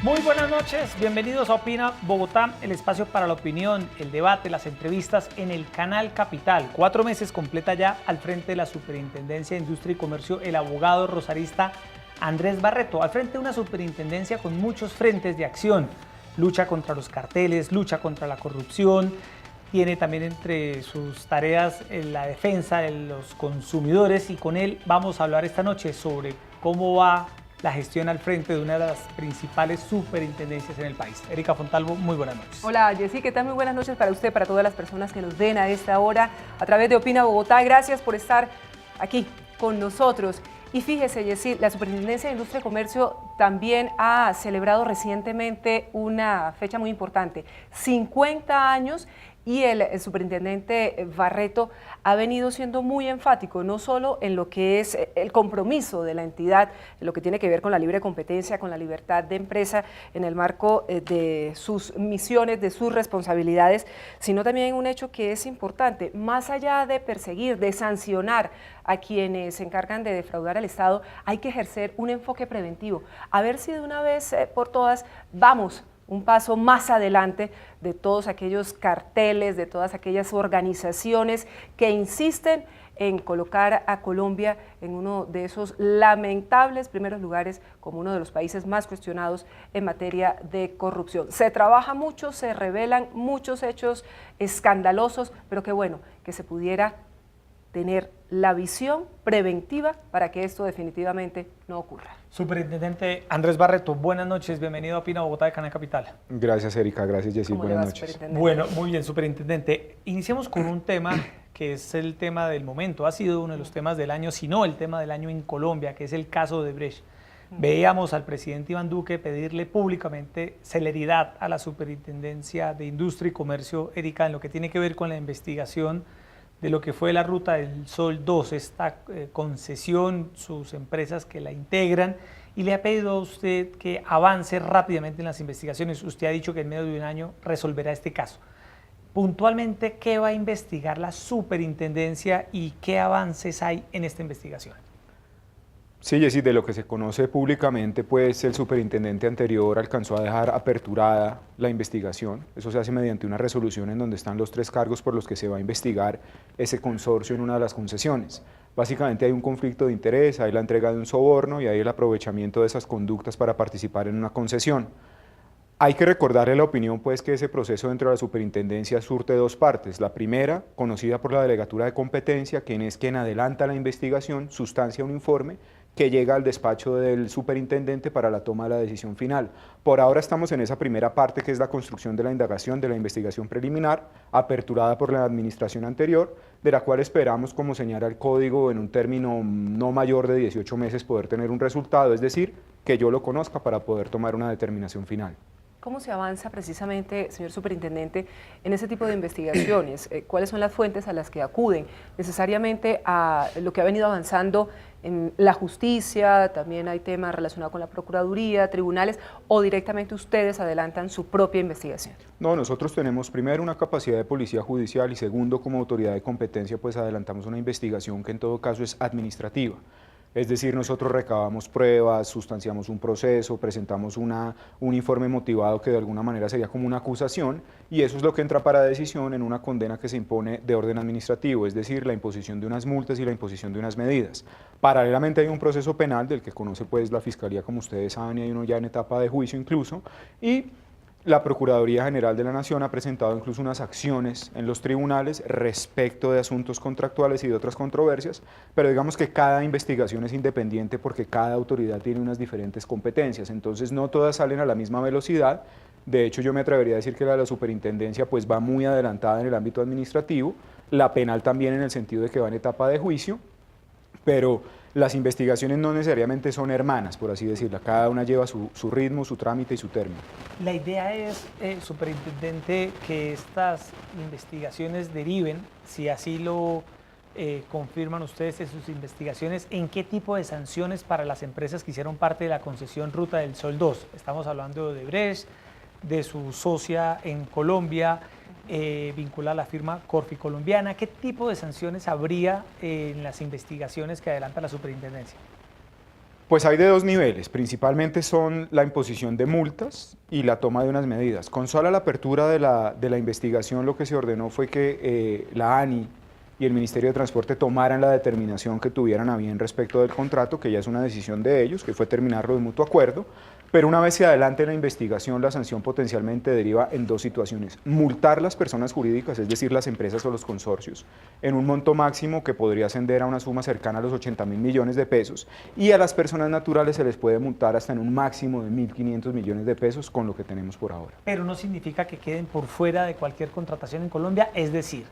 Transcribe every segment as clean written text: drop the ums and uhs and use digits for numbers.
Muy buenas noches, bienvenidos a Opina Bogotá, el espacio para la opinión, el debate, las entrevistas en el canal Capital. 4 meses completa ya al frente de la Superintendencia de Industria y Comercio el abogado rosarista Andrés Barreto, al frente de una superintendencia con muchos frentes de acción. Lucha contra los carteles, lucha contra la corrupción, tiene también entre sus tareas la defensa de los consumidores y con él vamos a hablar esta noche sobre cómo va la gestión al frente de una de las principales superintendencias en el país. Erika Fontalvo, muy buenas noches. Hola Jessy, ¿qué tal? Muy buenas noches para usted, para todas las personas que nos ven a esta hora a través de Opina Bogotá. Gracias por estar aquí con nosotros. Y fíjese Jessy, la Superintendencia de Industria y Comercio también ha celebrado recientemente una fecha muy importante, 50 años, y el superintendente Barreto ha venido siendo muy enfático, no solo en lo que es el compromiso de la entidad, en lo que tiene que ver con la libre competencia, con la libertad de empresa, en el marco de sus misiones, de sus responsabilidades, sino también un hecho que es importante, más allá de perseguir, de sancionar a quienes se encargan de defraudar al Estado, hay que ejercer un enfoque preventivo, a ver si de una vez por todas vamos un paso más adelante de todos aquellos carteles, de todas aquellas organizaciones que insisten en colocar a Colombia en uno de esos lamentables primeros lugares como uno de los países más cuestionados en materia de corrupción. Se trabaja mucho, se revelan muchos hechos escandalosos, pero qué bueno que se pudiera tener la visión preventiva para que esto definitivamente no ocurra. Superintendente Andrés Barreto, buenas noches, bienvenido a Opina Bogotá de Canal Capital. Gracias Erika, gracias Jessy, buenas noches. Bueno, muy bien, superintendente. Iniciemos con un tema que es el tema del momento, ha sido uno de los temas del año, si no el tema del año en Colombia, que es el caso de Brecht. Veíamos al presidente Iván Duque pedirle públicamente celeridad a la Superintendencia de Industria y Comercio, Erika, en lo que tiene que ver con la investigación de lo que fue la Ruta del Sol 2, esta concesión, sus empresas que la integran, y le ha pedido a usted que avance rápidamente en las investigaciones. Usted ha dicho que en medio de un año resolverá este caso. Puntualmente, ¿qué va a investigar la superintendencia y qué avances hay en esta investigación? Sí, Jessy, de lo que se conoce públicamente, pues el superintendente anterior alcanzó a dejar aperturada la investigación. Eso se hace mediante una resolución en donde están los 3 cargos por los que se va a investigar ese consorcio en una de las concesiones. Básicamente hay un conflicto de interés, hay la entrega de un soborno y hay el aprovechamiento de esas conductas para participar en una concesión. Hay que recordarle a la opinión pues que ese proceso dentro de la superintendencia surte 2 partes. La primera, conocida por la Delegatura de Competencia, quien es quien adelanta la investigación, sustancia un informe que llega al despacho del superintendente para la toma de la decisión final. Por ahora estamos en esa primera parte que es la construcción de la indagación, de la investigación preliminar, aperturada por la administración anterior, de la cual esperamos, como señala el código, en un término no mayor de 18 meses poder tener un resultado, es decir, que yo lo conozca para poder tomar una determinación final. ¿Cómo se avanza precisamente, señor superintendente, en ese tipo de investigaciones? ¿Cuáles son las fuentes a las que acuden? ¿Necesariamente a lo que ha venido avanzando en la justicia? ¿También hay temas relacionados con la Procuraduría, tribunales, o directamente ustedes adelantan su propia investigación? No, nosotros tenemos primero una capacidad de policía judicial y segundo, como autoridad de competencia, pues adelantamos una investigación que en todo caso es administrativa. Es decir, nosotros recabamos pruebas, sustanciamos un proceso, presentamos un informe motivado que de alguna manera sería como una acusación y eso es lo que entra para decisión en una condena que se impone de orden administrativo, es decir, la imposición de unas multas y la imposición de unas medidas. Paralelamente hay un proceso penal del que conoce pues la Fiscalía, como ustedes saben, y hay uno ya en etapa de juicio incluso, y la Procuraduría General de la Nación ha presentado incluso unas acciones en los tribunales respecto de asuntos contractuales y de otras controversias, pero digamos que cada investigación es independiente porque cada autoridad tiene unas diferentes competencias, entonces no todas salen a la misma velocidad. De hecho, yo me atrevería a decir que la superintendencia pues va muy adelantada en el ámbito administrativo, la penal también en el sentido de que va en etapa de juicio, pero las investigaciones no necesariamente son hermanas, por así decirlo, cada una lleva su ritmo, su trámite y su término. La idea es, superintendente, que estas investigaciones deriven, si así lo confirman ustedes en sus investigaciones, ¿en qué tipo de sanciones para las empresas que hicieron parte de la concesión Ruta del Sol 2? Estamos hablando de Brecht, de su socia en Colombia, vinculada a la firma Corfi colombiana. ¿Qué tipo de sanciones habría en las investigaciones que adelanta la superintendencia? Pues hay de dos niveles, principalmente son la imposición de multas y la toma de unas medidas. Con sola la apertura de la investigación, lo que se ordenó fue que la ANI y el Ministerio de Transporte tomaran la determinación que tuvieran a bien respecto del contrato, que ya es una decisión de ellos, que fue terminarlo de mutuo acuerdo, pero una vez se adelante la investigación, la sanción potencialmente deriva en dos situaciones: multar las personas jurídicas, es decir, las empresas o los consorcios, en un monto máximo que podría ascender a una suma cercana a los 80.000 millones de pesos, y a las personas naturales se les puede multar hasta en un máximo de 1.500 millones de pesos con lo que tenemos por ahora. Pero no significa que queden por fuera de cualquier contratación en Colombia, es decir,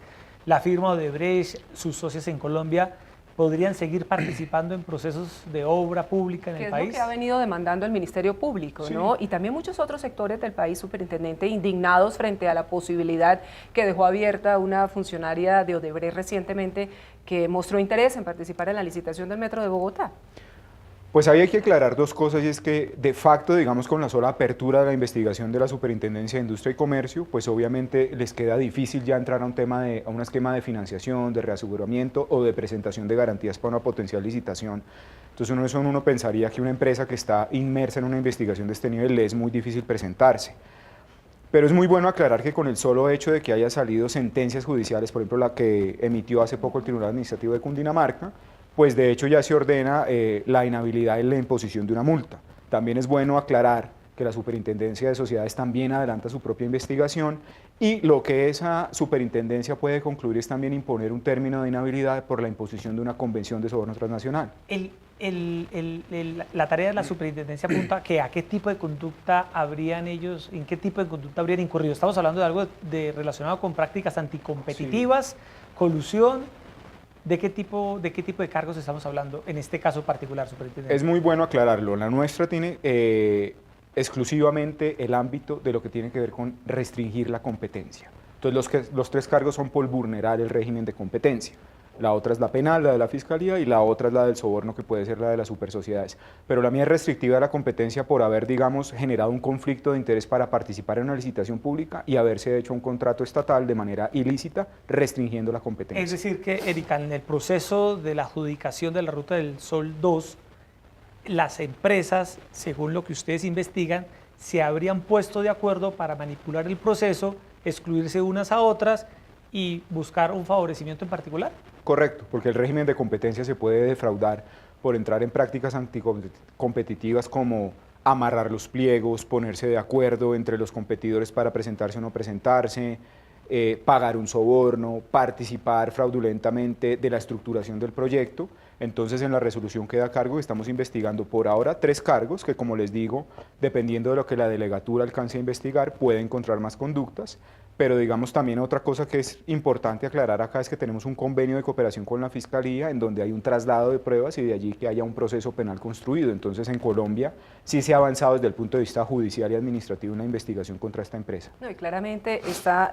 la firma Odebrecht, sus socios en Colombia, podrían seguir participando en procesos de obra pública en el país. Que es lo que ha venido demandando el Ministerio Público, Sí. ¿no? Y también muchos otros sectores del país, superintendente, indignados frente a la posibilidad que dejó abierta una funcionaria de Odebrecht recientemente que mostró interés en participar en la licitación del Metro de Bogotá. Pues ahí hay que aclarar dos cosas, y es que de facto, digamos, con la sola apertura de la investigación de la Superintendencia de Industria y Comercio, pues obviamente les queda difícil ya entrar a un esquema de financiación, de reaseguramiento o de presentación de garantías para una potencial licitación. Entonces uno pensaría que una empresa que está inmersa en una investigación de este nivel le es muy difícil presentarse. Pero es muy bueno aclarar que con el solo hecho de que haya salido sentencias judiciales, por ejemplo la que emitió hace poco el Tribunal Administrativo de Cundinamarca, pues de hecho ya se ordena la inhabilidad en la imposición de una multa. También es bueno aclarar que la Superintendencia de Sociedades también adelanta su propia investigación, y lo que esa superintendencia puede concluir es también imponer un término de inhabilidad por la imposición de una convención de soborno transnacional. La tarea de la superintendencia apunta a que a qué tipo de conducta habrían ellos, en qué tipo de conducta habrían incurrido. Estamos hablando de algo relacionado con prácticas anticompetitivas, sí, colusión. ¿De qué tipo de cargos estamos hablando en este caso particular, superintendente? Es muy bueno aclararlo. La nuestra tiene exclusivamente el ámbito de lo que tiene que ver con restringir la competencia. Entonces los tres cargos son por vulnerar el régimen de competencia. La otra es la penal, la de la Fiscalía, y la otra es la del soborno, que puede ser la de las supersociedades. Pero la mía es restrictiva de la competencia por haber, digamos, generado un conflicto de interés para participar en una licitación pública y haberse hecho un contrato estatal de manera ilícita, restringiendo la competencia. Es decir que, Erika, en el proceso de la adjudicación de la Ruta del Sol 2, las empresas, según lo que ustedes investigan, se habrían puesto de acuerdo para manipular el proceso, excluirse unas a otras y buscar un favorecimiento en particular. Correcto, porque el régimen de competencia se puede defraudar por entrar en prácticas anticompetitivas como amarrar los pliegos, ponerse de acuerdo entre los competidores para presentarse o no presentarse, pagar un soborno, participar fraudulentamente de la estructuración del proyecto. Entonces en la resolución queda a cargo, estamos investigando por ahora 3 cargos que, como les digo, dependiendo de lo que la delegatura alcance a investigar, puede encontrar más conductas. Pero digamos también otra cosa que es importante aclarar acá es que tenemos un convenio de cooperación con la Fiscalía en donde hay un traslado de pruebas y de allí que haya un proceso penal construido. Entonces en Colombia sí se ha avanzado desde el punto de vista judicial y administrativo en la investigación contra esta empresa. No, y claramente está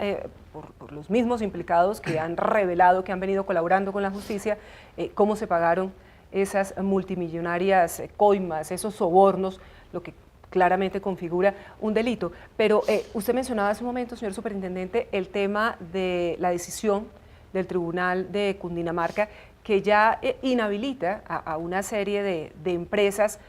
por los mismos implicados que han revelado que han venido colaborando con la justicia, cómo se pagaron esas multimillonarias coimas, esos sobornos, lo que claramente configura un delito. Pero usted mencionaba hace un momento, señor superintendente, el tema de la decisión del Tribunal de Cundinamarca que ya inhabilita a una serie de empresas.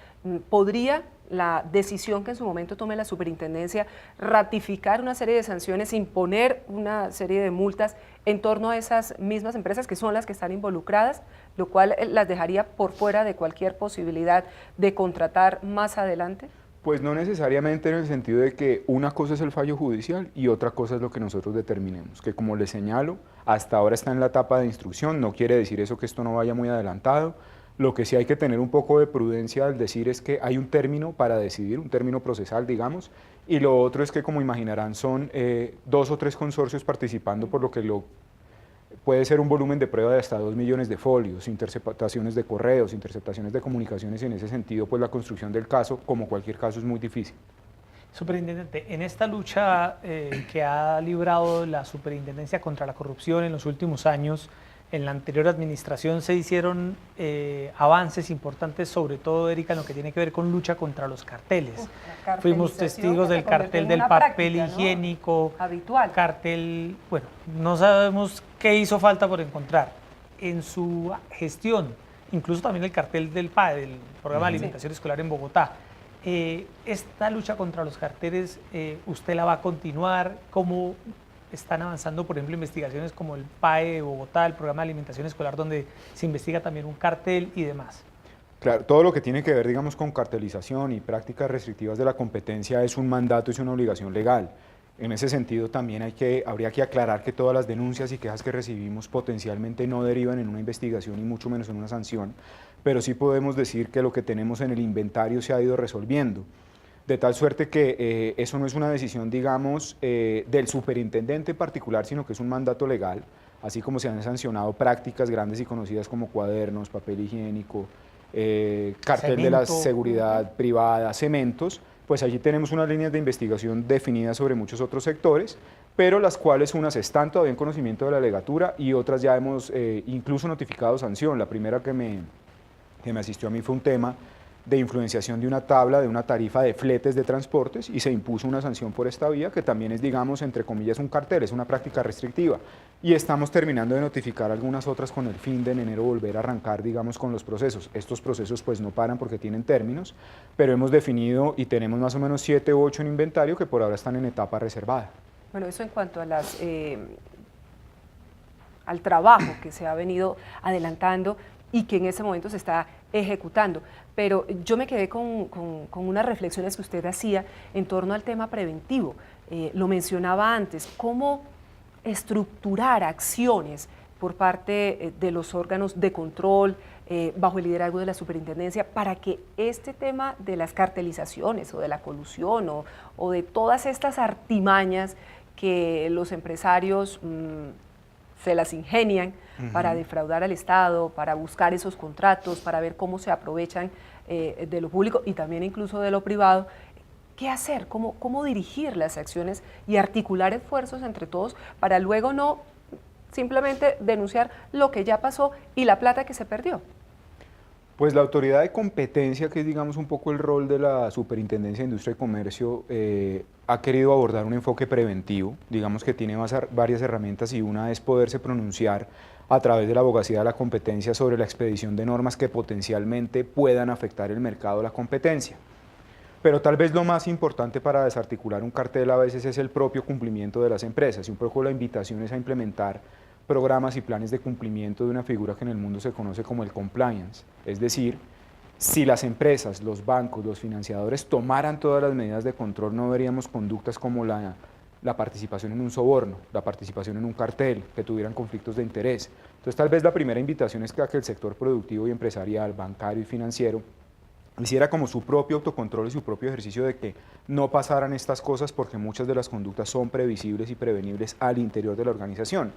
¿Podría la decisión que en su momento tome la superintendencia ratificar una serie de sanciones, imponer una serie de multas en torno a esas mismas empresas que son las que están involucradas, lo cual las dejaría por fuera de cualquier posibilidad de contratar más adelante? Pues no necesariamente, en el sentido de que una cosa es el fallo judicial y otra cosa es lo que nosotros determinemos, que como les señalo, hasta ahora está en la etapa de instrucción, no quiere decir eso que esto no vaya muy adelantado. Lo que sí hay que tener un poco de prudencia al decir es que hay un término para decidir, un término procesal, digamos, y lo otro es que, como imaginarán, son 2 o 3 consorcios participando, por lo que puede ser un volumen de prueba de hasta 2 millones de folios, interceptaciones de correos, interceptaciones de comunicaciones, y en ese sentido pues la construcción del caso, como cualquier caso, es muy difícil. Superintendente, en esta lucha que ha librado la superintendencia contra la corrupción en los últimos años, en la anterior administración se hicieron avances importantes, sobre todo, Erika, en lo que tiene que ver con lucha contra los carteles. Fuimos testigos del cartel del papel higiénico, ¿no? Habitual. Cartel, bueno, no sabemos qué hizo falta por encontrar. En su gestión, incluso también el cartel del PAE, del Programa de Alimentación Escolar en Bogotá. Esta lucha contra los carteles, ¿usted la va a continuar? ¿Cómo están avanzando, por ejemplo, investigaciones como el PAE de Bogotá, el Programa de Alimentación Escolar, donde se investiga también un cartel y demás? Claro, todo lo que tiene que ver, digamos, con cartelización y prácticas restrictivas de la competencia es un mandato, es una obligación legal. En ese sentido también habría que aclarar que todas las denuncias y quejas que recibimos potencialmente no derivan en una investigación y mucho menos en una sanción, pero sí podemos decir que lo que tenemos en el inventario se ha ido resolviendo, de tal suerte que eso no es una decisión, digamos, del superintendente en particular, sino que es un mandato legal, así como se han sancionado prácticas grandes y conocidas como cuadernos, papel higiénico, cartel de la seguridad privada, cementos. Pues allí tenemos unas líneas de investigación definidas sobre muchos otros sectores, pero las cuales unas están todavía en conocimiento de la legatura y otras ya hemos incluso notificado sanción. La primera que me asistió a mí fue un tema de influenciación de una tabla, de una tarifa de fletes de transportes, y se impuso una sanción por esta vía, que también es, digamos, entre comillas, un cartel, es una práctica restrictiva. Y estamos terminando de notificar algunas otras con el fin de en enero volver a arrancar, digamos, con los procesos. Estos procesos pues no paran porque tienen términos, pero hemos definido y tenemos más o menos 7 u 8 en inventario que por ahora están en etapa reservada. Bueno, eso en cuanto a al trabajo que se ha venido adelantando y que en ese momento se está ejecutando. Pero yo me quedé con unas reflexiones que usted hacía en torno al tema preventivo. Lo mencionaba antes, cómo estructurar acciones por parte de los órganos de control bajo el liderazgo de la superintendencia para que este tema de las cartelizaciones o de la colusión o de todas estas artimañas que los empresarios se las ingenian para defraudar al Estado, para buscar esos contratos, para ver cómo se aprovechan de lo público y también incluso de lo privado. ¿Qué hacer? ¿Cómo dirigir las acciones y articular esfuerzos entre todos para luego no simplemente denunciar lo que ya pasó y la plata que se perdió? Pues la autoridad de competencia, que es, digamos, un poco el rol de la Superintendencia de Industria y Comercio, ha querido abordar un enfoque preventivo, digamos que tiene varias herramientas, y una es poderse pronunciar a través de la abogacía de la competencia sobre la expedición de normas que potencialmente puedan afectar el mercado o la competencia. Pero tal vez lo más importante para desarticular un cartel a veces es el propio cumplimiento de las empresas, y un poco la invitación es a implementar programas y planes de cumplimiento de una figura que en el mundo se conoce como el compliance. Es decir, si las empresas, los bancos, los financiadores tomaran todas las medidas de control, no veríamos conductas como la participación en un soborno, la participación en un cartel, que tuvieran conflictos de interés. Entonces, tal vez la primera invitación es que el sector productivo y empresarial, bancario y financiero hiciera como su propio autocontrol y su propio ejercicio de que no pasaran estas cosas, porque muchas de las conductas son previsibles y prevenibles al interior de la organización.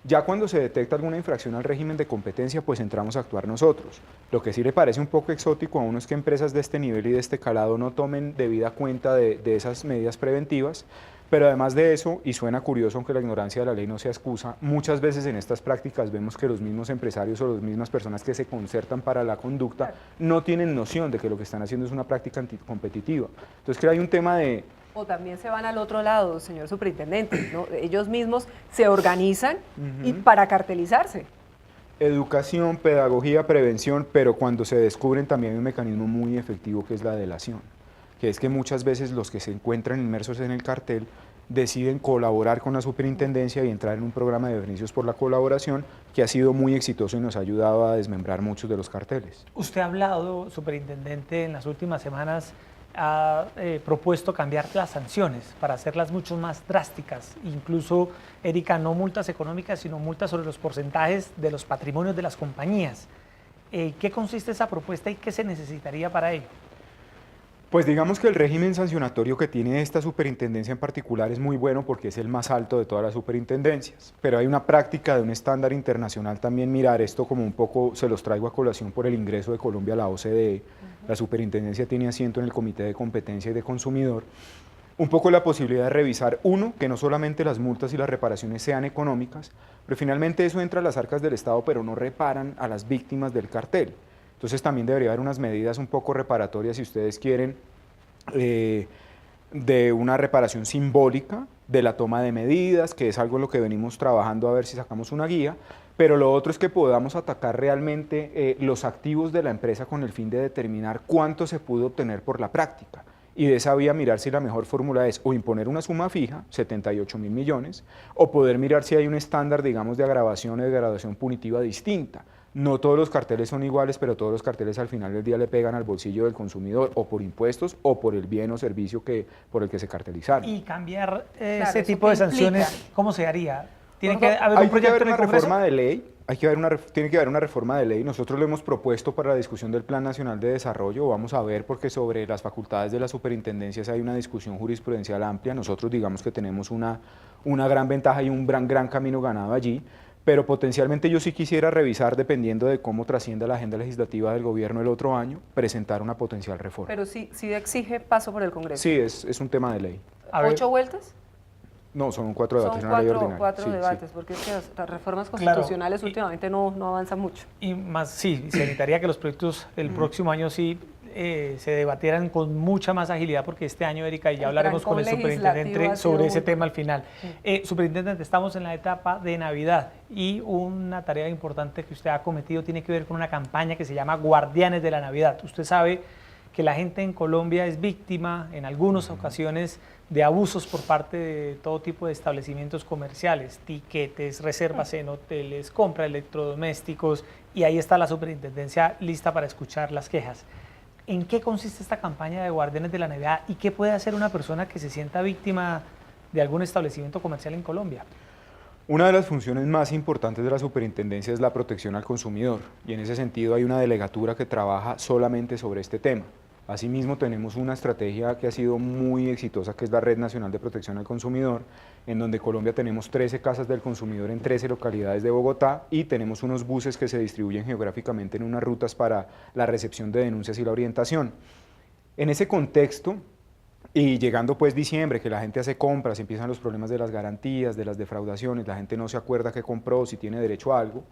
Ya cuando se detecta alguna infracción al régimen de competencia, pues entramos a actuar nosotros. Lo que sí le parece un poco exótico a uno es que empresas de este nivel y de este calado no tomen debida cuenta de esas medidas preventivas, pero además de eso, y suena curioso aunque la ignorancia de la ley no sea excusa, muchas veces en estas prácticas vemos que los mismos empresarios o las mismas personas que se concertan para la conducta no tienen noción de que lo que están haciendo es una práctica anticompetitiva. Entonces creo que hay un tema de... O también se van al otro lado, señor superintendente, ¿no? Ellos mismos se organizan y para cartelizarse. Educación, pedagogía, prevención, pero cuando se descubren también hay un mecanismo muy efectivo que es la delación, que es que muchas veces los que se encuentran inmersos en el cartel deciden colaborar con la superintendencia y entrar en un programa de beneficios por la colaboración que ha sido muy exitoso y nos ha ayudado a desmembrar muchos de los carteles. Usted ha hablado, superintendente, en las últimas semanas ha propuesto cambiar las sanciones para hacerlas mucho más drásticas, incluso, Erika, no multas económicas, sino multas sobre los porcentajes de los patrimonios de las compañías. ¿Qué consiste esa propuesta y qué se necesitaría para ello? Pues digamos que el régimen sancionatorio que tiene esta superintendencia en particular es muy bueno porque es el más alto de todas las superintendencias, pero hay una práctica de un estándar internacional también mirar esto como un poco, se los traigo a colación por el ingreso de Colombia a la OCDE. La superintendencia tiene asiento en el Comité de Competencia y de Consumidor, un poco la posibilidad de revisar, uno, que no solamente las multas y las reparaciones sean económicas, pero finalmente eso entra a las arcas del Estado, pero no reparan a las víctimas del cartel. Entonces también debería haber unas medidas un poco reparatorias, si ustedes quieren, de una reparación simbólica, de la toma de medidas, que es algo en lo que venimos trabajando a ver si sacamos una guía, pero lo otro es que podamos atacar realmente los activos de la empresa con el fin de determinar cuánto se pudo obtener por la práctica. Y de esa vía mirar si la mejor fórmula es o imponer una suma fija, 78.000 millones, o poder mirar si hay un estándar, digamos, de agravación o de graduación punitiva distinta. No todos los carteles son iguales, pero todos los carteles al final del día le pegan al bolsillo del consumidor, o por impuestos, o por el bien o servicio por el que se cartelizaron. Y cambiar ese tipo de sanciones, ¿cómo se haría? ¿Tiene que haber Hay un proyecto una en el Congreso? reforma de ley, tiene que haber una reforma de ley. Nosotros lo hemos propuesto para la discusión del Plan Nacional de Desarrollo. Vamos a ver, porque sobre las facultades de las superintendencias hay una discusión jurisprudencial amplia. Nosotros digamos que tenemos una gran ventaja y un gran camino ganado allí, pero potencialmente yo sí quisiera revisar, dependiendo de cómo trascienda la agenda legislativa del gobierno el otro año, presentar una potencial reforma. Pero sí exige paso por el Congreso. Sí, es un tema de ley. ¿8 vueltas? No, son 4 debates, Son una ley ordinaria. cuatro debates, sí. porque es que las reformas constitucionales Claro, últimamente no avanzan mucho. Y más, sí, se necesitaría que los proyectos del próximo año sí se debatieran con mucha más agilidad, porque este año, Erika, y ya hablaremos con el superintendente sobre ese tema al final. Superintendente, estamos en la etapa de Navidad y una tarea importante que usted ha cometido tiene que ver con una campaña que se llama Guardianes de la Navidad. Usted sabe que la gente en Colombia es víctima en algunas ocasiones de abusos por parte de todo tipo de establecimientos comerciales, tiquetes, reservas en hoteles, compra de electrodomésticos, y ahí está la superintendencia lista para escuchar las quejas. ¿En qué consiste esta campaña de Guardianes de la Navidad y qué puede hacer una persona que se sienta víctima de algún establecimiento comercial en Colombia? Una de las funciones más importantes de la superintendencia es la protección al consumidor, y en ese sentido hay una delegatura que trabaja solamente sobre este tema. Asimismo, tenemos una estrategia que ha sido muy exitosa, que es la Red Nacional de Protección al Consumidor, en donde Colombia tenemos 13 casas del consumidor en 13 localidades de Bogotá, y tenemos unos buses que se distribuyen geográficamente en unas rutas para la recepción de denuncias y la orientación. En ese contexto, y llegando pues diciembre, que la gente hace compras, empiezan los problemas de las garantías, de las defraudaciones, la gente no se acuerda qué compró, si tiene derecho a algo,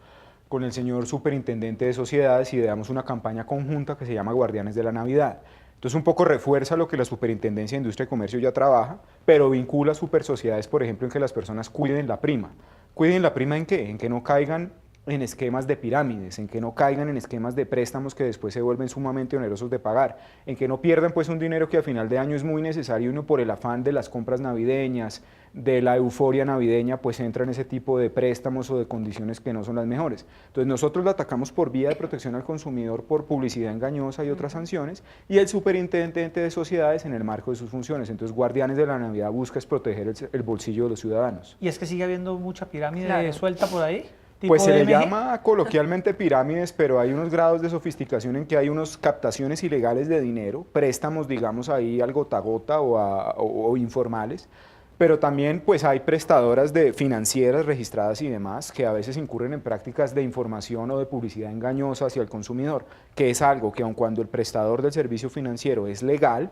con el señor superintendente de sociedades ideamos una campaña conjunta que se llama Guardianes de la Navidad. Entonces un poco refuerza lo que la Superintendencia de Industria y Comercio ya trabaja, pero vincula a supersociedades, por ejemplo, en que las personas cuiden la prima. ¿Cuiden la prima en qué? En que no caigan en esquemas de pirámides, en que no caigan en esquemas de préstamos que después se vuelven sumamente onerosos de pagar, en que no pierdan pues un dinero que a final de año es muy necesario, y uno por el afán de las compras navideñas, de la euforia navideña, pues entra en ese tipo de préstamos o de condiciones que no son las mejores. Entonces nosotros lo atacamos por vía de protección al consumidor, por publicidad engañosa y otras sanciones, y el superintendente de sociedades en el marco de sus funciones. Entonces Guardianes de la Navidad busca es proteger el bolsillo de los ciudadanos. ¿Y es que sigue habiendo mucha pirámide suelta por ahí? Pues se le DMG. llama coloquialmente pirámides, pero hay unos grados de sofisticación en que hay unas captaciones ilegales de dinero, préstamos, digamos, ahí al gota a gota o informales, pero también pues hay prestadoras de financieras registradas y demás que a veces incurren en prácticas de información o de publicidad engañosa hacia el consumidor, que es algo que aun cuando el prestador del servicio financiero es legal,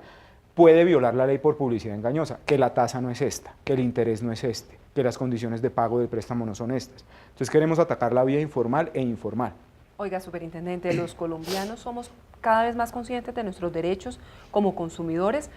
puede violar la ley por publicidad engañosa, que la tasa no es esta, que el interés no es este, que las condiciones de pago del préstamo no son estas. Entonces queremos atacar la vía informal e informal. Oiga, superintendente, los colombianos somos cada vez más conscientes de nuestros derechos como consumidores,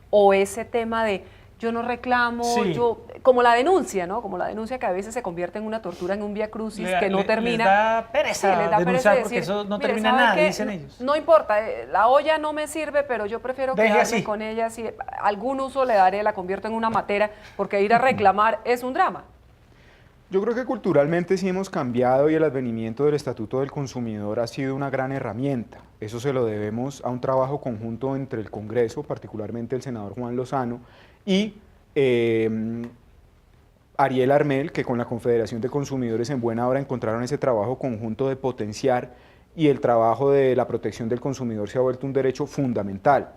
o ese tema de yo no reclamo, Sí. como la denuncia, ¿no? Como la denuncia que a veces se convierte en una tortura, en un vía crucis que no termina. Les da pereza Sí, les da denunciar pereza porque decir, eso no "Mire, termina ¿sabe nada", qué? dicen ellos. No importa, la olla no me sirve, pero yo prefiero Deje quedarme así. con ella, si algún uso le daré, la convierto en una matera, porque ir a reclamar es un drama. Yo creo que culturalmente sí hemos cambiado, y el advenimiento del Estatuto del Consumidor ha sido una gran herramienta. Eso se lo debemos a un trabajo conjunto entre el Congreso, particularmente el senador Juan Lozano, y Ariel Armel, que con la Confederación de Consumidores en buena hora encontraron ese trabajo conjunto de potenciar, y el trabajo de la protección del consumidor se ha vuelto un derecho fundamental.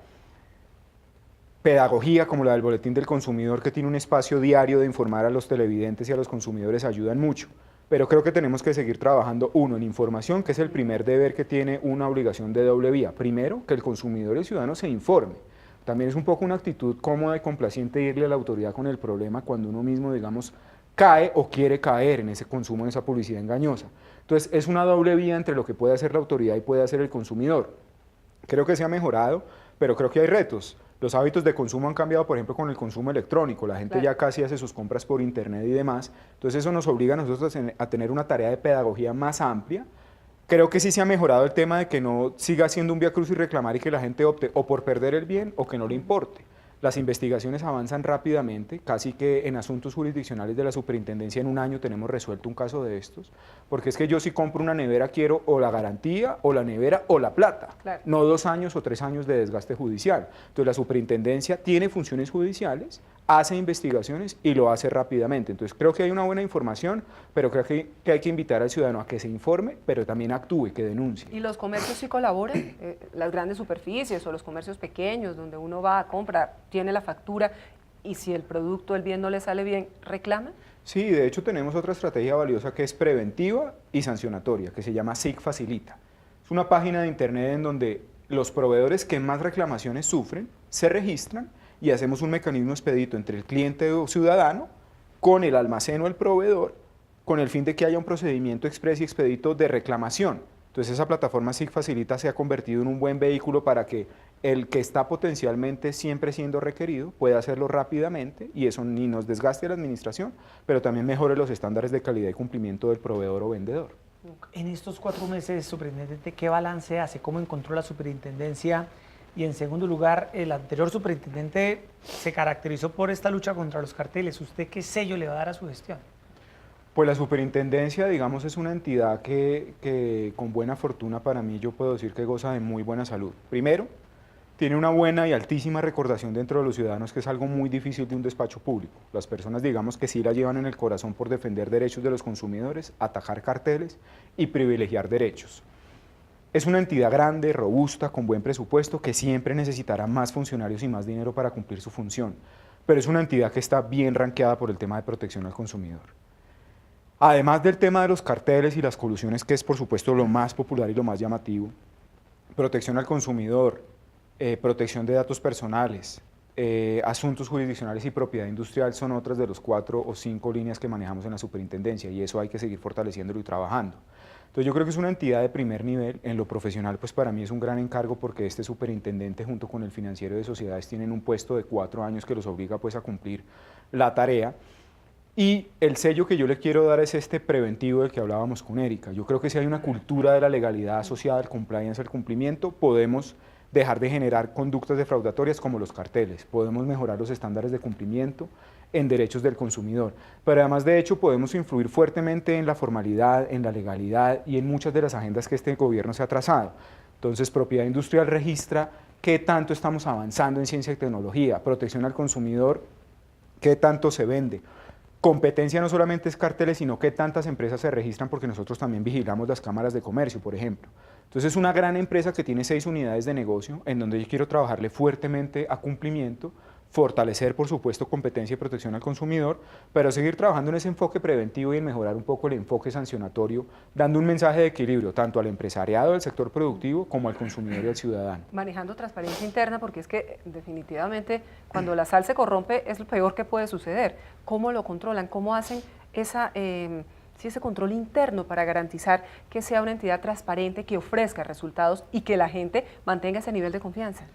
Pedagogía como la del Boletín del Consumidor, que tiene un espacio diario de informar a los televidentes y a los consumidores, ayudan mucho. Pero creo que tenemos que seguir trabajando, uno, en información, que es el primer deber que tiene una obligación de doble vía. Primero, que el consumidor y el ciudadano se informe. También es un poco una actitud cómoda y complaciente irle a la autoridad con el problema cuando uno mismo, digamos, cae o quiere caer en ese consumo, en esa publicidad engañosa. Entonces, es una doble vía entre lo que puede hacer la autoridad y puede hacer el consumidor. Creo que se ha mejorado, pero creo que hay retos. Los hábitos de consumo han cambiado, por ejemplo, con el consumo electrónico. La gente ya casi hace sus compras por internet y demás. Entonces eso nos obliga a nosotros a tener una tarea de pedagogía más amplia. Creo que sí se ha mejorado el tema de que no siga siendo un viacrucis y reclamar y que la gente opte o por perder el bien o que no le importe. Las investigaciones avanzan rápidamente, casi que en asuntos jurisdiccionales de la superintendencia en un año tenemos resuelto un caso de estos, porque es que yo si compro una nevera quiero o la garantía o la nevera o la plata, no 2 años o 3 años de desgaste judicial. Entonces la superintendencia tiene funciones judiciales, hace investigaciones y lo hace rápidamente. Entonces creo que hay una buena información, pero creo que hay que invitar al ciudadano a que se informe, pero también actúe, que denuncie. ¿Y los comercios sí colaboran? Las grandes superficies o los comercios pequeños donde uno va a comprar, tiene la factura y si el producto, el bien no le sale bien, ¿reclama? Sí, de hecho tenemos otra estrategia valiosa que es preventiva y sancionatoria, que se llama SIC Facilita. Es una página de internet en donde los proveedores que más reclamaciones sufren se registran y hacemos un mecanismo expedito entre el cliente o ciudadano con el almacén o el proveedor, con el fin de que haya un procedimiento express y expedito de reclamación. Entonces esa plataforma SIC Facilita se ha convertido en un buen vehículo para que el que está potencialmente siempre siendo requerido pueda hacerlo rápidamente y eso ni nos desgaste a la administración, pero también mejore los estándares de calidad y cumplimiento del proveedor o vendedor. En estos 4 meses, superintendente, ¿qué balance hace? ¿Cómo encontró la superintendencia? Y en segundo lugar, el anterior superintendente se caracterizó por esta lucha contra los carteles. ¿Usted qué sello le va a dar a su gestión? Pues la superintendencia, digamos, es una entidad que con buena fortuna para mí yo puedo decir que goza de muy buena salud. Primero, tiene una buena y altísima recordación dentro de los ciudadanos, que es algo muy difícil de un despacho público. Las personas, digamos, que sí la llevan en el corazón por defender derechos de los consumidores, atajar carteles y privilegiar derechos. Es una entidad grande, robusta, con buen presupuesto, que siempre necesitará más funcionarios y más dinero para cumplir su función, pero es una entidad que está bien ranqueada por el tema de protección al consumidor. Además del tema de los carteles y las colusiones, que es por supuesto lo más popular y lo más llamativo, protección al consumidor, protección de datos personales, asuntos jurisdiccionales y propiedad industrial son otras de los 4 o 5 líneas que manejamos en la superintendencia y eso hay que seguir fortaleciéndolo y trabajando. Entonces yo creo que es una entidad de primer nivel. En lo profesional, pues para mí es un gran encargo porque este superintendente junto con el financiero de sociedades tienen un puesto de 4 años que los obliga pues a cumplir la tarea. Y el sello que yo le quiero dar es este preventivo del que hablábamos con Erika. Yo creo que si hay una cultura de la legalidad asociada al compliance, al cumplimiento, podemos dejar de generar conductas defraudatorias como los carteles, podemos mejorar los estándares de cumplimiento en derechos del consumidor, pero además de hecho podemos influir fuertemente en la formalidad, en la legalidad y en muchas de las agendas que este gobierno se ha trazado. Entonces, Propiedad Industrial registra qué tanto estamos avanzando en ciencia y tecnología, protección al consumidor, qué tanto se vende. Competencia no solamente es carteles, sino qué tantas empresas se registran, porque nosotros también vigilamos las cámaras de comercio, por ejemplo. Entonces es una gran empresa que tiene 6 unidades de negocio, en donde yo quiero trabajarle fuertemente a cumplimiento, fortalecer, por supuesto, competencia y protección al consumidor, pero seguir trabajando en ese enfoque preventivo y en mejorar un poco el enfoque sancionatorio, dando un mensaje de equilibrio tanto al empresariado del sector productivo como al consumidor y al ciudadano. Manejando transparencia interna, porque es que definitivamente cuando la sal se corrompe es lo peor que puede suceder. ¿Cómo lo controlan? ¿Cómo hacen ese control interno para garantizar que sea una entidad transparente, que ofrezca resultados y que la gente mantenga ese nivel de confianza?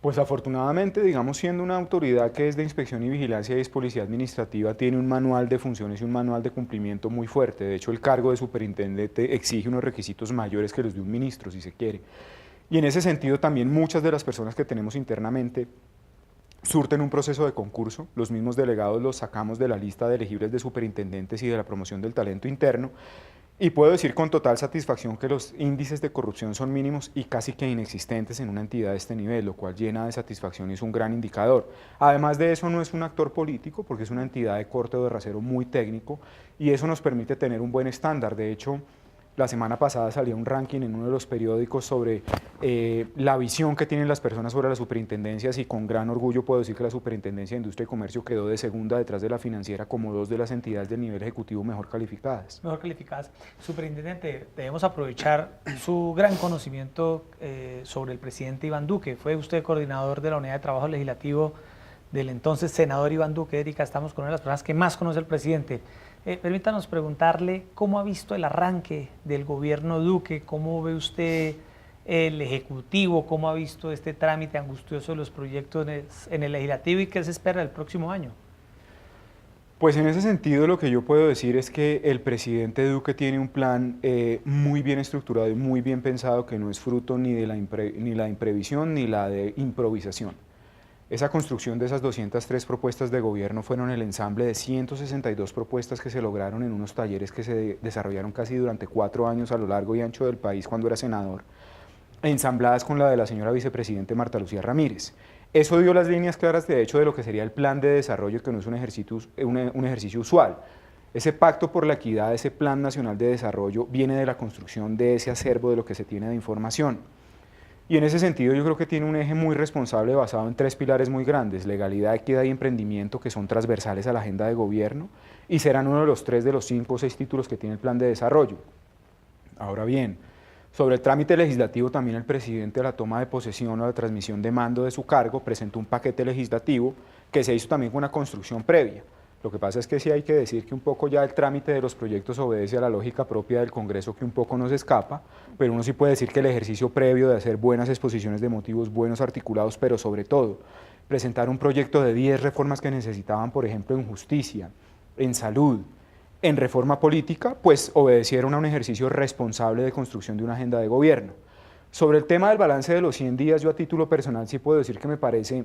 Pues afortunadamente, digamos, siendo una autoridad que es de inspección y vigilancia y es policía administrativa, tiene un manual de funciones y un manual de cumplimiento muy fuerte. De hecho, el cargo de superintendente exige unos requisitos mayores que los de un ministro, si se quiere. Y en ese sentido también muchas de las personas que tenemos internamente surten un proceso de concurso. Los mismos delegados los sacamos de la lista de elegibles de superintendentes y de la promoción del talento interno. Y puedo decir con total satisfacción que los índices de corrupción son mínimos y casi que inexistentes en una entidad de este nivel, lo cual llena de satisfacción y es un gran indicador. Además de eso, no es un actor político porque es una entidad de corte o de rasero muy técnico y eso nos permite tener un buen estándar. De hecho, la semana pasada salía un ranking en uno de los periódicos sobre la visión que tienen las personas sobre las superintendencias y con gran orgullo puedo decir que la Superintendencia de Industria y Comercio quedó de segunda detrás de la Financiera como 2 de las entidades del nivel ejecutivo mejor calificadas. Mejor calificadas. Superintendente, debemos aprovechar su gran conocimiento sobre el presidente Iván Duque. Fue usted coordinador de la Unidad de Trabajo Legislativo del entonces senador Iván Duque. Erika, estamos con una de las personas que más conoce al presidente. Permítanos preguntarle cómo ha visto el arranque del gobierno Duque, cómo ve usted el Ejecutivo, cómo ha visto este trámite angustioso de los proyectos en el Legislativo y qué se espera el próximo año. Pues en ese sentido lo que yo puedo decir es que el presidente Duque tiene un plan muy bien estructurado y muy bien pensado, que no es fruto ni de la imprevisión ni la de improvisación. Esa construcción de esas 203 propuestas de gobierno fueron el ensamble de 162 propuestas que se lograron en unos talleres que se desarrollaron casi durante 4 años a lo largo y ancho del país cuando era senador, ensambladas con la de la señora vicepresidente Marta Lucía Ramírez. Eso dio las líneas claras, de hecho, de lo que sería el plan de desarrollo, que no es un ejercicio usual. Ese pacto por la equidad, ese plan nacional de desarrollo, viene de la construcción de ese acervo de lo que se tiene de información. Y en ese sentido yo creo que tiene un eje muy responsable basado en 3 pilares muy grandes: legalidad, equidad y emprendimiento, que son transversales a la agenda de gobierno y serán uno de los 3 de los 5 o 6 títulos que tiene el plan de desarrollo. Ahora bien, sobre el trámite legislativo, también el presidente, a la toma de posesión o la transmisión de mando de su cargo, presentó un paquete legislativo que se hizo también con una construcción previa. Lo que pasa es que sí hay que decir que un poco ya el trámite de los proyectos obedece a la lógica propia del Congreso, que un poco nos escapa, pero uno sí puede decir que el ejercicio previo de hacer buenas exposiciones de motivos, buenos articulados, pero sobre todo presentar un proyecto de 10 reformas que necesitaban, por ejemplo, en justicia, en salud, en reforma política, pues obedecieron a un ejercicio responsable de construcción de una agenda de gobierno. Sobre el tema del balance de los 100 días, yo a título personal sí puedo decir que me parece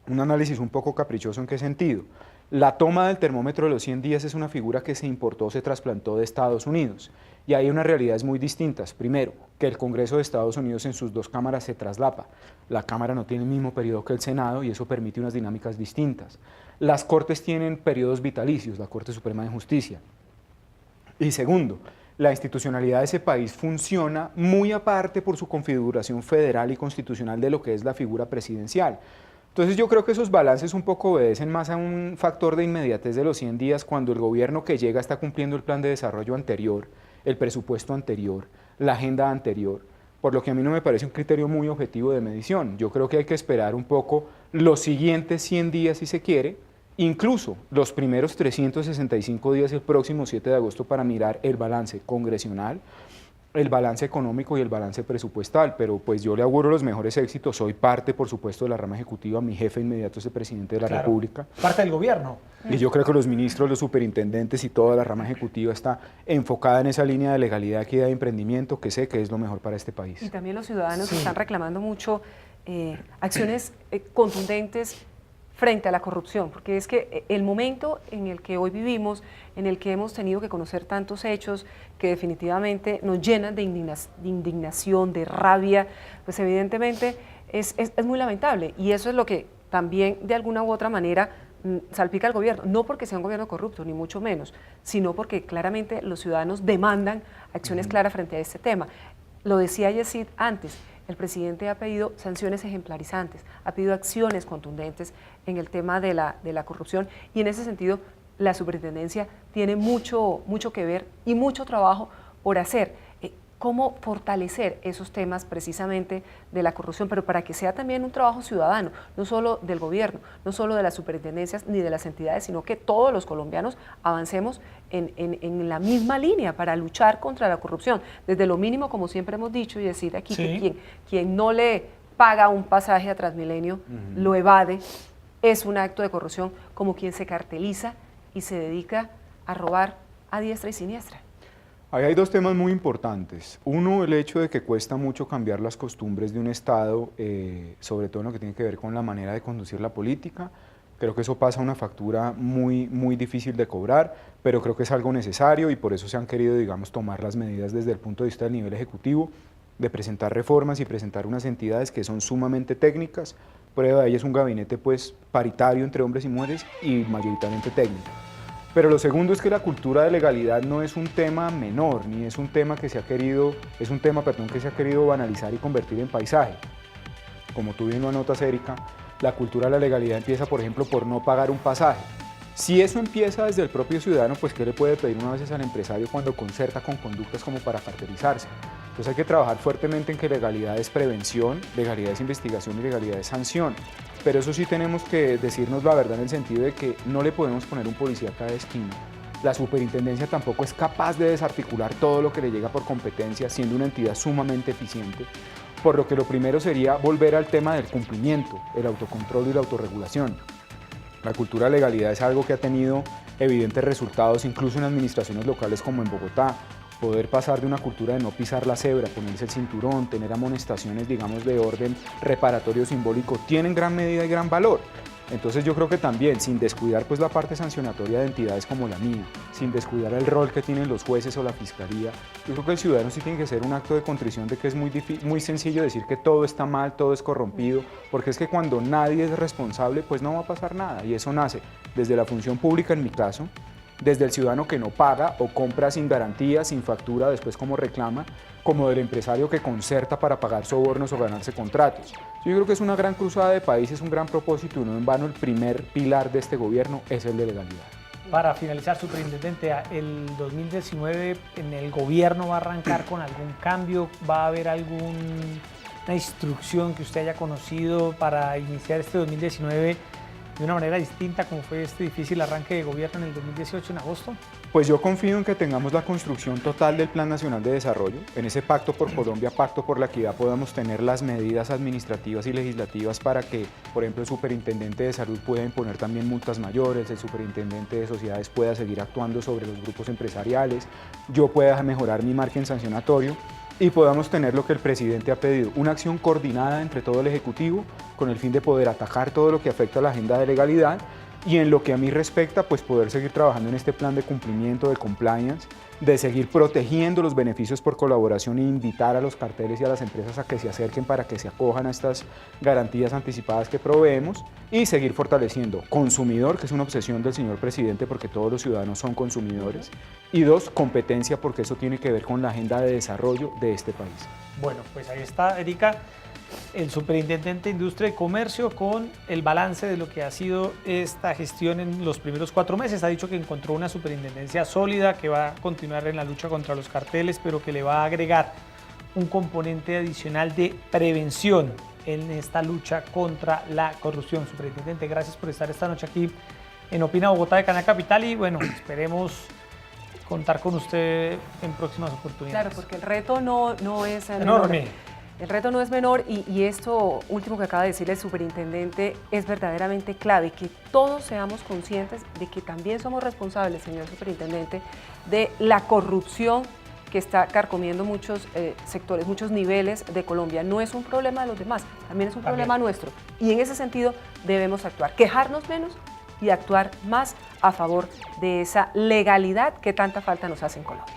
un análisis un poco caprichoso. ¿En qué sentido? La toma del termómetro de los 100 días es una figura que se importó, se trasplantó de Estados Unidos, y hay unas realidades muy distintas. Primero, que el Congreso de Estados Unidos en sus 2 cámaras se traslapa. La Cámara no tiene el mismo periodo que el Senado y eso permite unas dinámicas distintas. Las Cortes tienen periodos vitalicios, la Corte Suprema de Justicia. Y segundo, la institucionalidad de ese país funciona muy aparte por su configuración federal y constitucional de lo que es la figura presidencial. Entonces yo creo que esos balances un poco obedecen más a un factor de inmediatez de los 100 días, cuando el gobierno que llega está cumpliendo el plan de desarrollo anterior, el presupuesto anterior, la agenda anterior, por lo que a mí no me parece un criterio muy objetivo de medición. Yo creo que hay que esperar un poco los siguientes 100 días si se quiere, incluso los primeros 365 días el próximo 7 de agosto para mirar el balance congresional, el balance económico y el balance presupuestal, pero pues yo le auguro los mejores éxitos. Soy parte, por supuesto, de la rama ejecutiva, mi jefe inmediato es el presidente de la República. Parte del gobierno. Y yo creo que los ministros, los superintendentes y toda la rama ejecutiva está enfocada en esa línea de legalidad, equidad y emprendimiento, que sé que es lo mejor para este país. Y también los ciudadanos están reclamando mucho acciones contundentes frente a la corrupción, porque es que el momento en el que hoy vivimos, en el que hemos tenido que conocer tantos hechos que definitivamente nos llenan de indignación, de rabia, pues evidentemente es muy lamentable, y eso es lo que también de alguna u otra manera salpica al gobierno, no porque sea un gobierno corrupto, ni mucho menos, sino porque claramente los ciudadanos demandan acciones claras frente a este tema. Lo decía Yesid antes, el presidente ha pedido sanciones ejemplarizantes, ha pedido acciones contundentes en el tema de la corrupción, y en ese sentido la superintendencia tiene mucho que ver y mucho trabajo por hacer. Cómo fortalecer esos temas precisamente de la corrupción, pero para que sea también un trabajo ciudadano, no solo del gobierno, no solo de las superintendencias ni de las entidades, sino que todos los colombianos avancemos en la misma línea para luchar contra la corrupción. Desde lo mínimo, como siempre hemos dicho y decir aquí, que quien no le paga un pasaje a Transmilenio, lo evade, es un acto de corrupción, como quien se carteliza y se dedica a robar a diestra y siniestra. Ahí hay 2 temas muy importantes. Uno, el hecho de que cuesta mucho cambiar las costumbres de un Estado, sobre todo en lo que tiene que ver con la manera de conducir la política. Creo que eso pasa una factura muy difícil de cobrar, pero creo que es algo necesario y por eso se han querido, digamos, tomar las medidas desde el punto de vista del nivel ejecutivo, de presentar reformas y presentar unas entidades que son sumamente técnicas. Prueba de ello es un gabinete pues paritario entre hombres y mujeres y mayoritariamente técnico. Pero lo segundo es que la cultura de legalidad no es un tema menor, ni es un tema que se ha querido, es un tema, que se ha querido banalizar y convertir en paisaje. Como tú bien lo anotas, Erika, la cultura de la legalidad empieza, por ejemplo, por no pagar un pasaje. Si eso empieza desde el propio ciudadano, pues ¿qué le puede pedir una vez al empresario cuando concerta con conductas como para cartelizarse? Entonces hay que trabajar fuertemente en que legalidad es prevención, legalidad es investigación y legalidad es sanción. Pero eso sí tenemos que decirnos la verdad en el sentido de que no le podemos poner un policía a cada esquina, La superintendencia tampoco es capaz de desarticular todo lo que le llega por competencia, siendo una entidad sumamente eficiente, por lo que lo primero sería volver al tema del cumplimiento, el autocontrol y la autorregulación. La cultura de legalidad es algo que ha tenido evidentes resultados incluso en administraciones locales como en Bogotá. Poder pasar de una cultura de no pisar la cebra, ponerse el cinturón, tener amonestaciones, digamos, de orden reparatorio simbólico, tienen gran medida y gran valor. Entonces yo creo que también, sin descuidar pues la parte sancionatoria de entidades como la mía, sin descuidar el rol que tienen los jueces o la fiscalía, yo creo que el ciudadano sí tiene que hacer un acto de contrición de que es muy sencillo decir que todo está mal, todo es corrompido, porque es que cuando nadie es responsable, pues no va a pasar nada, y eso nace desde la función pública en mi caso, desde el ciudadano que no paga o compra sin garantía, sin factura, después como reclama, como del empresario que concerta para pagar sobornos o ganarse contratos. Yo creo que es una gran cruzada de país, es un gran propósito y no en vano el primer pilar de este gobierno es el de legalidad. Para finalizar, superintendente, el 2019 en el gobierno va a arrancar con algún cambio, va a haber alguna instrucción que usted haya conocido para iniciar este 2019 de una manera distinta como fue este difícil arranque de gobierno en el 2018 en agosto? Pues yo confío en que tengamos la construcción total del Plan Nacional de Desarrollo. En ese Pacto por Colombia, Pacto por la Equidad, podamos tener las medidas administrativas y legislativas para que, por ejemplo, el superintendente de salud pueda imponer también multas mayores, el superintendente de sociedades pueda seguir actuando sobre los grupos empresariales, yo pueda mejorar mi margen sancionatorio y podamos tener lo que el presidente ha pedido, una acción coordinada entre todo el Ejecutivo con el fin de poder atajar todo lo que afecta a la agenda de legalidad y en lo que a mí respecta, pues poder seguir trabajando en este plan de cumplimiento, de compliance, de seguir protegiendo los beneficios por colaboración e invitar a los carteles y a las empresas a que se acerquen para que se acojan a estas garantías anticipadas que proveemos y seguir fortaleciendo consumidor, que es una obsesión del señor presidente porque todos los ciudadanos son consumidores, y dos, competencia porque eso tiene que ver con la agenda de desarrollo de este país. Bueno, pues ahí está, Erika, el superintendente de Industria y Comercio con el balance de lo que ha sido esta gestión en los primeros 4 meses. Ha dicho que encontró una superintendencia sólida, que va a continuar en la lucha contra los carteles, pero que le va a agregar un componente adicional de prevención en esta lucha contra la corrupción. Superintendente, gracias por estar esta noche aquí en Opina Bogotá de Canal Capital y bueno, esperemos contar con usted en próximas oportunidades. Claro, porque el reto no es enorme. El reto no es menor y esto último que acaba de decir el superintendente es verdaderamente clave, que todos seamos conscientes de que también somos responsables, señor superintendente, de la corrupción que está carcomiendo muchos sectores, muchos niveles de Colombia. No es un problema de los demás, también es un problema nuestro. Y en ese sentido debemos actuar, quejarnos menos y actuar más a favor de esa legalidad que tanta falta nos hace en Colombia.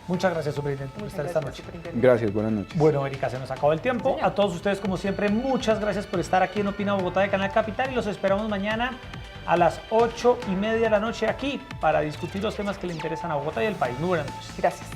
Muchas gracias, superintendente, por estar esta noche. Gracias, buenas noches. Bueno, Erika, se nos acabó el tiempo. A todos ustedes, como siempre, muchas gracias por estar aquí en Opina Bogotá de Canal Capital y los esperamos mañana a las 8:30 de la noche aquí para discutir los temas que le interesan a Bogotá y al país. Muy buenas noches. Gracias.